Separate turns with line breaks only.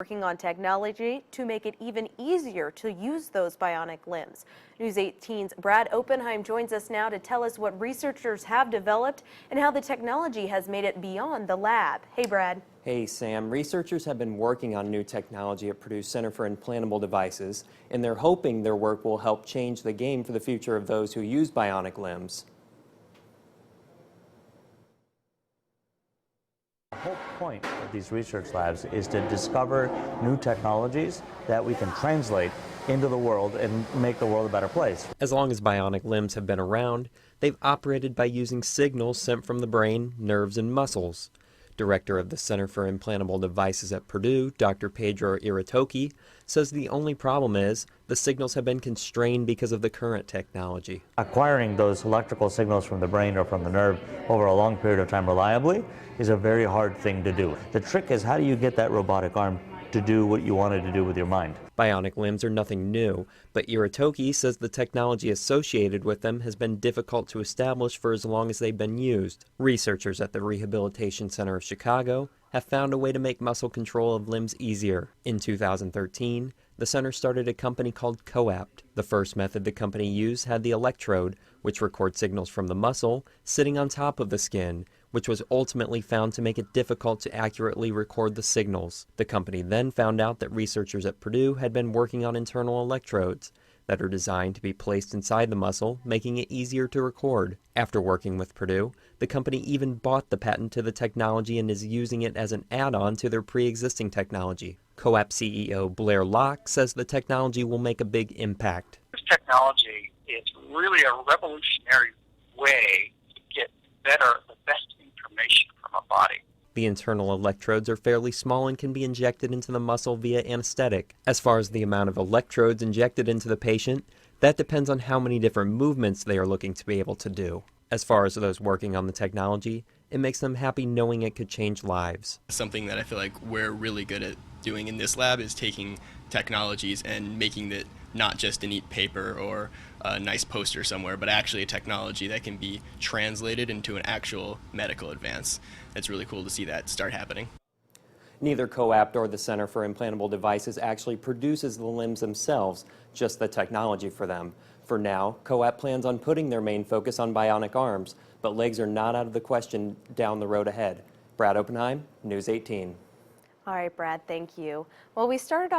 working on technology to make it even easier to use those bionic limbs. News 18's Brad Oppenheim joins us now to tell us what researchers have developed and how the technology has made it beyond the lab. Hey, Brad.
Hey, Sam. Researchers have been working on new technology at Purdue's Center for Implantable Devices, and they're hoping their work will help change the game for the future of those who use bionic limbs.
The whole point of these research labs is to discover new technologies that we can translate into the world and make the world a better place.
As long as bionic limbs have been around, they've operated by using signals sent from the brain, nerves, and muscles. Director of the Center for Implantable Devices at Purdue, Dr. Pedro Iratoki, says the only problem is the signals have been constrained because of the current technology.
Acquiring those electrical signals from the brain or from the nerve over a long period of time reliably is a very hard thing to do. The trick is, how do you get that robotic arm to do what you wanted to do with your mind?
Bionic limbs are nothing new, but Iratoki says the technology associated with them has been difficult to establish for as long as they've been used. Researchers at the Rehabilitation Center of Chicago have found a way to make muscle control of limbs easier. In 2013, the center started a company called COAPT. The first method the company used had the electrode, which records signals from the muscle, sitting on top of the skin, which was ultimately found to make it difficult to accurately record the signals. The company then found out that researchers at Purdue had been working on internal electrodes that are designed to be placed inside the muscle, making it easier to record. After working with Purdue, the company even bought the patent to the technology and is using it as an add-on to their pre-existing technology. COAPT CEO Blair Locke says the technology will make a big impact.
This technology is really a revolutionary way to get the best information from a body.
The internal electrodes are fairly small and can be injected into the muscle via anesthetic. As far as the amount of electrodes injected into the patient, that depends on how many different movements they are looking to be able to do. As far as those working on the technology, it makes them happy knowing it could change lives.
Something that I feel like we're really good at doing in this lab is taking technologies and making it not just a neat paper or a nice poster somewhere, but actually a technology that can be translated into an actual medical advance. It's really cool to see that start happening.
Neither COAPT or the Center for Implantable Devices actually produces the limbs themselves, just the technology for them. For now, COAPT plans on putting their main focus on bionic arms, but legs are not out of the question down the road ahead. Brad Oppenheim, News 18.
All right, Brad, thank you. Well, we started off